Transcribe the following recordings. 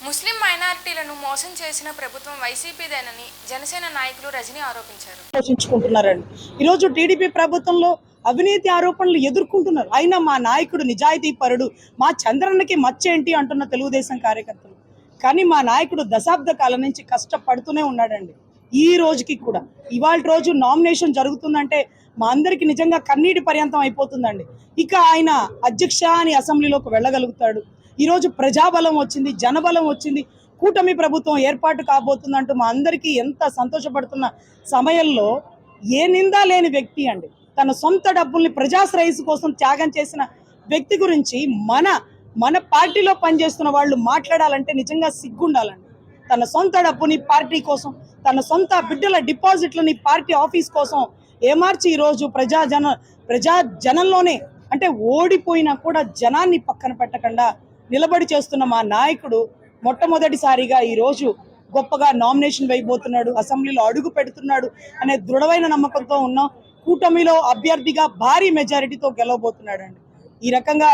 ముస్లిం మైనారిటీలను మోసం చేసిన ప్రభుత్వం వైసీపీదేనని జనసేన నాయకులు రజనీ ఆరోపించారు. పోషించుకుంటున్నారండి. ఈరోజు టీడీపీ ప్రభుత్వంలో అవినీతి ఆరోపణలు ఎదుర్కొంటున్నారు. అయినా మా నాయకుడు నిజాయితీ పరుడు, మా చంద్రన్నకి మచ్చేంటి అంటున్న తెలుగుదేశం కార్యకర్తలు. కానీ మా నాయకుడు దశాబ్ద కాలం నుంచి కష్టపడుతూనే ఉన్నాడండి. ఈ రోజుకి కూడా ఇవాళ రోజు నామినేషన్ జరుగుతుందంటే మా అందరికి నిజంగా కన్నీటి పర్యంతం అయిపోతుందండి. ఇక ఆయన అధ్యక్ష అని అసెంబ్లీలోకి వెళ్ళగలుగుతాడు. ఈరోజు ప్రజాబలం వచ్చింది, జనబలం వచ్చింది, కూటమి ప్రభుత్వం ఏర్పాటు కాబోతుందంటూ మా అందరికీ ఎంత సంతోషపడుతున్న సమయంలో ఏ నిందా లేని వ్యక్తి అండి, తన సొంత డబ్బుల్ని ప్రజాశ్రేయస్సు కోసం త్యాగం చేసిన వ్యక్తి గురించి మన పార్టీలో పనిచేస్తున్న వాళ్ళు మాట్లాడాలంటే నిజంగా సిగ్గుండాలండి. తన సొంత డబ్బుని పార్టీ కోసం, తన సొంత బిడ్డల డిపాజిట్లని పార్టీ ఆఫీస్ కోసం ఏమార్చి ఈరోజు ప్రజాజనంలోనే అంటే ఓడిపోయినా కూడా జనాన్ని పక్కన పెట్టకుండా నిలబడి చేస్తున్న మా నాయకుడు మొట్టమొదటిసారిగా ఈరోజు గొప్పగా నామినేషన్ వేయబోతున్నాడు, అసెంబ్లీలో అడుగు పెడుతున్నాడు అనే దృఢమైన నమ్మకంతో ఉన్నాం. కూటమిలో అభ్యర్థిగా భారీ మెజారిటీతో గెలవబోతున్నాడు అండి. ఈ రకంగా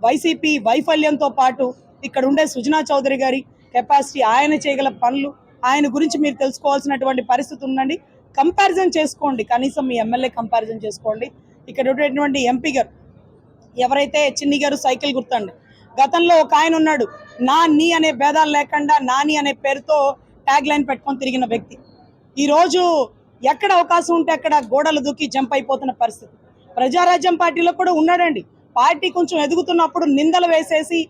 వైసీపీ వైఫల్యంతో పాటు ఇక్కడ ఉండే సుజనా చౌదరి గారి కెపాసిటీ, ఆయన చేయగల పనులు, ఆయన గురించి మీరు తెలుసుకోవాల్సినటువంటి పరిస్థితి ఉందండి. కంపారిజన్ చేసుకోండి, కనీసం మీ ఎమ్మెల్యే కంపారిజన్ చేసుకోండి. ఇక్కడ ఉండేటువంటి ఎంపీ గారు ఎవరైతే చిన్ని గారు సైకిల్ గుర్తండి, గతంలో ఒక ఆయన ఉన్నాడు, నీ అనే భేదాలు లేకుండా నాని అనే పేరుతో ట్యాగ్ లైన్ పెట్టుకొని తిరిగిన వ్యక్తి. ఈరోజు ఎక్కడ అవకాశం ఉంటే అక్కడ గోడలు దూకి జంప్ అయిపోతున్న పరిస్థితి. ప్రజారాజ్యం పార్టీలో కూడా ఉన్నాడండి. పార్టీ కొంచెం ఎదుగుతున్నప్పుడు నిందలు వేసేసి,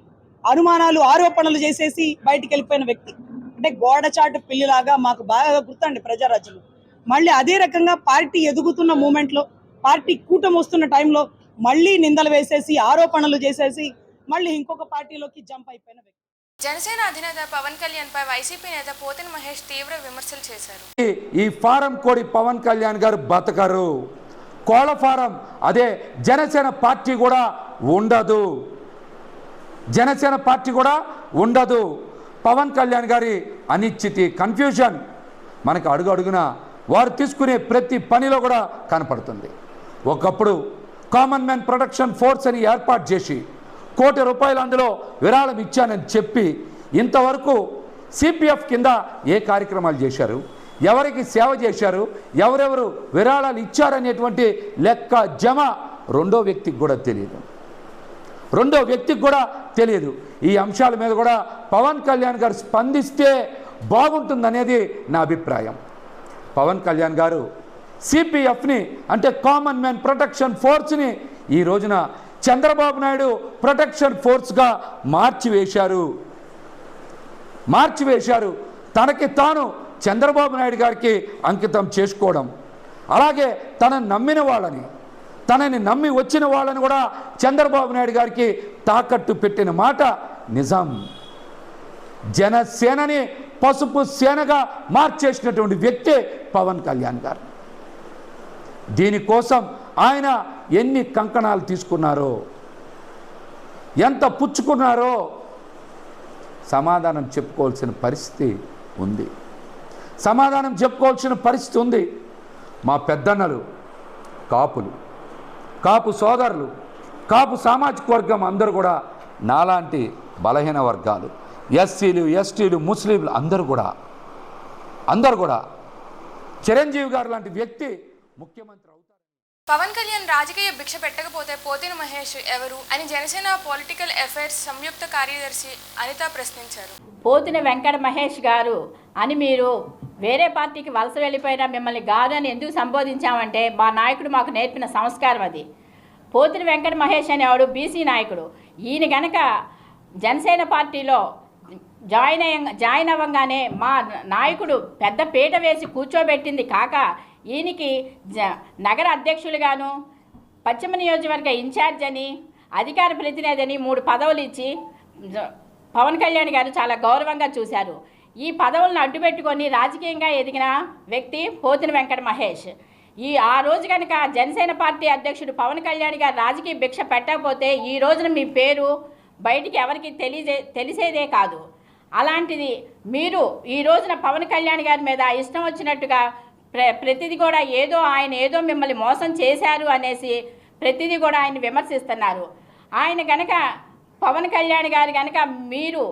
అనుమానాలు, ఆరోపణలు చేసేసి బయటికి వెళ్ళిపోయిన వ్యక్తి. అంటే గోడచాటు పిల్లిలాగా మాకు బాగా గుర్తండి ప్రజారాజ్యంలో. మళ్ళీ అదే రకంగా పార్టీ ఎదుగుతున్న మూమెంట్లో, పార్టీ కూటమి వస్తున్న టైంలో మళ్ళీ నిందలు వేసేసి, ఆరోపణలు చేసేసి మళ్ళీ ఇంకొక పార్టీలోకి జంప్ అయిపోయిన వ్యక్తి. జనసేన అధినేత పవన్ కళ్యాణ్ పై వైసీపీ నేత పోతిన మహేష్ తీవ్ర విమర్శలు చేశారు. ఈ ఫారం కోడి పవన్ కళ్యాణ్ గారు బతకరు, కోళ్ళ ఫారం అదే జనసేన పార్టీ కూడా ఉండదు, జనసేన పార్టీ కూడా ఉండదు. పవన్ కళ్యాణ్ గారి అనిశ్చితి, కన్ఫ్యూజన్ మనకు అడుగు అడుగున వారు తీసుకునే ప్రతి పనిలో కూడా కనపడుతుంది. ఒకప్పుడు కామన్ మ్యాన్ ప్రొటెక్షన్ ఫోర్స్ అని ఏర్పాటు చేసి ₹1 కోటి అందులో విరాళం ఇచ్చానని చెప్పి ఇంతవరకు సిపిఎఫ్ కింద ఏ కార్యక్రమాలు చేశారు, ఎవరికి సేవ చేశారు, ఎవరెవరు విరాళాలు ఇచ్చారనేటువంటి లెక్క జమ రెండో వ్యక్తికి కూడా తెలియదు. ఈ అంశాల మీద కూడా పవన్ కళ్యాణ్ గారు స్పందిస్తే బాగుంటుందనేది నా అభిప్రాయం. పవన్ కళ్యాణ్ గారు సిపిఎఫ్ని అంటే కామన్ మ్యాన్ ప్రొటెక్షన్ ఫోర్స్ని ఈ రోజున చంద్రబాబు నాయుడు ప్రొటెక్షన్ ఫోర్స్గా మార్చివేశారు. తనకి తాను చంద్రబాబు నాయుడు గారికి అంకితం చేసుకోవడం, అలాగే తనని నమ్మి వచ్చిన వాళ్ళని కూడా చంద్రబాబు నాయుడు గారికి తాకట్టు పెట్టిన మాట నిజం. జనసేనని పసుపు సేనగా మార్చేసినటువంటి వ్యక్తే పవన్ కళ్యాణ్ గారు. దీనికోసం ఆయన ఎన్ని కంకణాలు తీసుకున్నారో, ఎంత పుచ్చుకున్నారో సమాధానం చెప్పుకోవాల్సిన పరిస్థితి ఉంది. మా పెద్దన్నలు కాపు సోదరులు, కాపు సామాజిక వర్గం అందరూ కూడా నాలాంటి బలహీన వర్గాలు, ఎస్సీలు, ఎస్టీలు, ముస్లింలు అందరూ కూడా చిరంజీవి గారు లాంటి వ్యక్తి ముఖ్యమంత్రి అవుతారు. పవన్ కళ్యాణ్ రాజకీయ భిక్ష పెట్టకపోతే పోతిన మహేష్ ఎవరు అని జనసేన పొలిటికల్ అఫైర్స్ సంయుక్త కార్యదర్శి అనిత ప్రశ్నించారు. పోతిన వెంకట మహేష్ గారు అని మీరు వేరే పార్టీకి వలస వెళ్ళిపోయినా మిమ్మల్ని గారు అని ఎందుకు సంబోధించామంటే మా నాయకుడు మాకు నేర్పిన సంస్కారం అది. పోతిన వెంకట మహేష్ అనేవాడు బీసీ నాయకుడు. ఈయన గనక జనసేన పార్టీలో జాయిన్ అవ్వగానే మా నాయకుడు పెద్ద పీట వేసి కూర్చోబెట్టింది కాక ఈయనకి నగర అధ్యక్షులుగాను, పశ్చిమ నియోజకవర్గ ఇన్ఛార్జ్ అని, అధికార ప్రతినిధి అని 3 పదవులు ఇచ్చి పవన్ కళ్యాణ్ గారు చాలా గౌరవంగా చూశారు. ఈ పదవులను అడ్డుపెట్టుకొని రాజకీయంగా ఎదిగిన వ్యక్తి పోతిన వెంకట మహేష్. ఆ రోజు కనుక జనసేన పార్టీ అధ్యక్షుడు పవన్ కళ్యాణ్ గారు రాజకీయ భిక్ష పెట్టకపోతే ఈ రోజున మీ పేరు బయటికి ఎవరికి తెలిసేదే కాదు. అలాంటిది మీరు ఈ రోజున పవన్ కళ్యాణ్ గారి మీద ఇష్టం వచ్చినట్టుగా ప్రతిదీ కూడా ఆయన ఏదో మిమ్మల్ని మోసం చేశారు అనేసి ప్రతిదీ కూడా ఆయన విమర్శిస్తున్నారు. ఆయన గనక పవన్ కళ్యాణ్ గారు గనక మీరు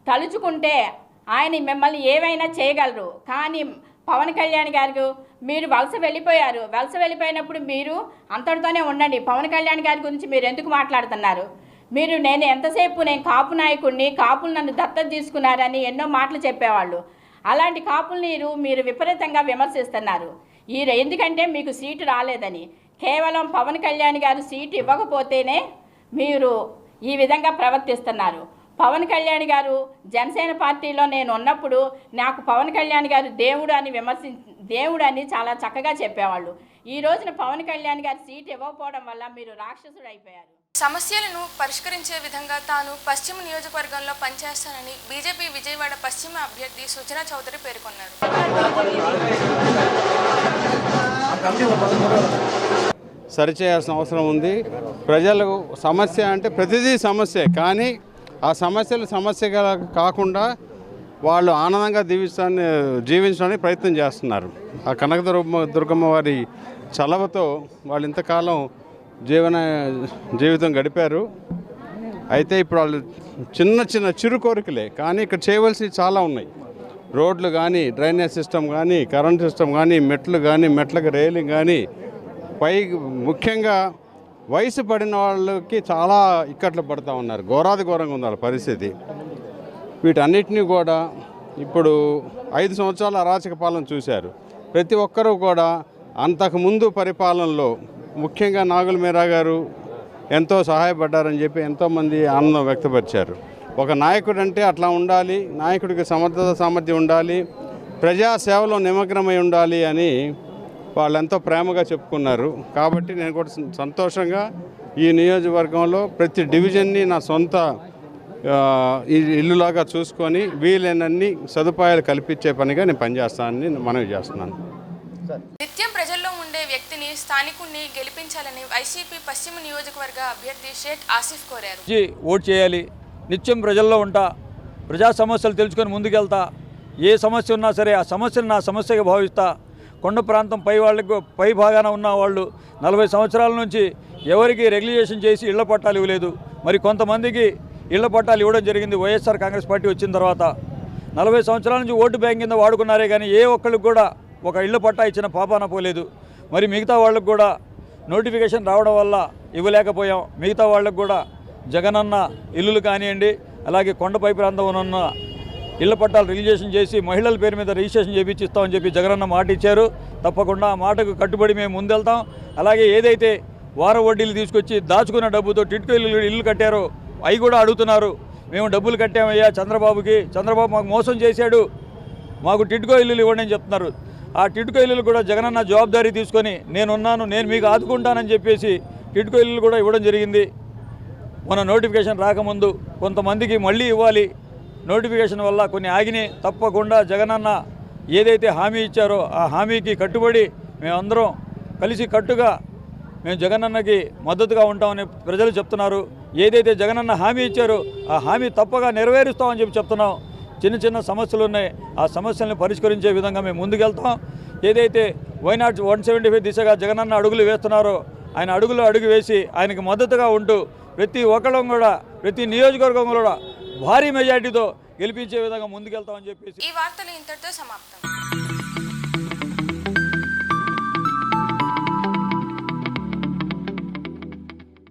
తలుచుకుంటే ఆయన మిమ్మల్ని ఏమైనా చేయగలరు. కానీ పవన్ కళ్యాణ్ గారు మీరు వలస వెళ్ళిపోయినప్పుడు మీరు అంతటితోనే ఉండండి. పవన్ కళ్యాణ్ గారి గురించి మీరు ఎందుకు మాట్లాడుతున్నారు? నేను ఎంతసేపు నేను కాపు నాయకుడిని, కాపులు నన్ను దత్తత తీసుకున్నారని ఎన్నో మాటలు చెప్పేవాళ్ళు. అలాంటి కాపుల్ని మీరు విపరీతంగా విమర్శిస్తున్నారు. ఎందుకంటే మీకు సీటు రాలేదని. కేవలం పవన్ కళ్యాణ్ గారు సీటు ఇవ్వకపోతేనే మీరు ఈ విధంగా ప్రవర్తిస్తున్నారు. పవన్ కళ్యాణ్ గారు జనసేన పార్టీలో నేను ఉన్నప్పుడు నాకు పవన్ కళ్యాణ్ గారు దేవుడు అని చాలా చక్కగా చెప్పేవాళ్ళు. ఈ రోజున పవన్ కళ్యాణ్ గారు సీటు ఇవ్వకపోవడం వల్ల మీరు రాక్షసుడు అయిపోయారు. సమస్యలను పరిష్కరించే విధంగా తాను పశ్చిమ నియోజకవర్గంలో పనిచేస్తానని బీజేపీ విజయవాడ పశ్చిమ అభ్యర్థి సుజనా చౌదరి పేర్కొన్నారు. సరిచేయాల్సిన అవసరం ఉంది. ప్రజలకు సమస్య అంటే ప్రతిదీ సమస్య, కానీ ఆ సమస్యలు సమస్యగా కాకుండా వాళ్ళు ఆనందంగా జీవించడానికి ప్రయత్నం చేస్తున్నారు. ఆ కనకదుర్గమ్మ వారి చలవతో వాళ్ళు ఇంతకాలం జీవితం గడిపారు. అయితే ఇప్పుడు వాళ్ళు చిన్న చిరు కోరికలే, కానీ ఇక్కడ చేయవలసినవి చాలా ఉన్నాయి. రోడ్లు కానీ, డ్రైనేజ్ సిస్టమ్ కానీ, కరెంట్ సిస్టమ్ కానీ, మెట్లు కానీ, మెట్లకు రైలింగ్ కానీ, ముఖ్యంగా వయసు పడిన వాళ్ళకి చాలా ఇక్కట్లు పడుతూ ఉన్నారు. ఘోరంగా ఉంది వాళ్ళ పరిస్థితి. వీటన్నిటినీ కూడా ఇప్పుడు 5 సంవత్సరాల అరాచక పాలన చూశారు. ప్రతి ఒక్కరూ కూడా అంతకుముందు పరిపాలనలో ముఖ్యంగా నాగుల మీరా గారు ఎంతో సహాయపడ్డారని చెప్పి ఎంతోమంది ఆనందం వ్యక్తపరిచారు. ఒక నాయకుడు అంటే అట్లా ఉండాలి, నాయకుడికి సామర్థ్యం ఉండాలి, ప్రజాసేవలో నిమగ్నమై ఉండాలి అని వాళ్ళు ఎంతో ప్రేమగా చెప్పుకున్నారు. కాబట్టి నేను కూడా సంతోషంగా ఈ నియోజకవర్గంలో ప్రతి డివిజన్ని నా సొంత ఇల్లులాగా చూసుకొని వీలైనన్ని సదుపాయాలు కల్పించే పనిగా నేను పనిచేస్తానని మనవి చేస్తున్నాను. నిత్యం ప్రజల్లో ఉండే వ్యక్తిని, స్థానికుడిని గెలిపించాలని వైసీపీ పశ్చిమ నియోజకవర్గ అభ్యర్థి షేక్ ఆసిఫ్ కోరారు. ఓటు చేయాలి, నిత్యం ప్రజల్లో ఉంటా, ప్రజా సమస్యలు తెలుసుకొని ముందుకెళ్తా, ఏ సమస్య ఉన్నా సరే ఆ సమస్యను నా సమస్యగా భావిస్తా. కొండ ప్రాంతం పై భాగాన ఉన్న వాళ్ళు 40 సంవత్సరాల నుంచి ఎవరికి రెగ్యులేషన్ చేసి ఇళ్ల పట్టాలు ఇవ్వలేదు. మరి కొంతమందికి ఇళ్ల పట్టాలు ఇవ్వడం జరిగింది వైఎస్ఆర్ కాంగ్రెస్ పార్టీ వచ్చిన తర్వాత. 40 సంవత్సరాల నుంచి ఓటు బ్యాంక్ కింద వాడుకున్నారే కానీ ఏ ఒక్కరికి కూడా ఒక ఇళ్ల పట్టా ఇచ్చిన పాపాన పోలేదు. మరి మిగతా వాళ్ళకు కూడా నోటిఫికేషన్ రావడం వల్ల ఇవ్వలేకపోయాం. మిగతా వాళ్ళకు కూడా జగనన్న ఇల్లులు కానివ్వండి, అలాగే కొండపై ప్రాంతంలో ఉన్న ఇళ్ల పట్టాలు రిజిస్ట్రేషన్ చేసి మహిళల పేరు మీద రిజిస్ట్రేషన్ చేయించిస్తామని చెప్పి జగనన్న మాట ఇచ్చారు. తప్పకుండా ఆ మాటకు కట్టుబడి మేము ముందెళ్తాం. అలాగే ఏదైతే వార వడ్డీలు తీసుకొచ్చి దాచుకున్న డబ్బుతో టిట్కో ఇల్లు కట్టారో అవి కూడా అడుగుతున్నారు. మేము డబ్బులు కట్టామయ్యా చంద్రబాబుకి, చంద్రబాబు మాకు మోసం చేశాడు, మాకు టిట్కో ఇల్లులు ఇవ్వండి అని చెప్తున్నారు. ఆ టిట్కో ఇల్లులు కూడా జగనన్న జవాబుదారీ తీసుకొని నేనున్నాను, నేను మీకు ఆదుకుంటానని చెప్పేసి టిట్కో ఇల్లులు కూడా ఇవ్వడం జరిగింది. మన నోటిఫికేషన్ రాకముందు కొంతమందికి మళ్ళీ ఇవ్వాలి. నోటిఫికేషన్ వల్ల కొన్ని ఆగినాయి. తప్పకుండా జగనన్న ఏదైతే హామీ ఇచ్చారో ఆ హామీకి కట్టుబడి మేమందరం కలిసి కట్టుగా మేము జగనన్నకి మద్దతుగా ఉంటామని ప్రజలు చెప్తున్నారు. ఏదైతే జగనన్న హామీ ఇచ్చారో ఆ హామీ తప్పగా నెరవేరుస్తామని చెప్పి చెప్తున్నాం. చిన్న సమస్యలు ఉన్నాయి, ఆ సమస్యలను పరిష్కరించే విధంగా మేము ముందుకెళ్తాం. ఏదైతే వైనాట్ 175 దిశగా జగనన్న అడుగులు వేస్తున్నారో ఆయన అడుగు వేసి ఆయనకు మద్దతుగా ఉంటూ ప్రతి ఒక్కళ్ళం కూడా ప్రతి నియోజకవర్గం కూడా భారీ మెజార్టీతో గెలిపించే విధంగా ముందుకెళ్తామని చెప్పేసి ఈ వార్తలు ఇంతటితో సమాప్తం.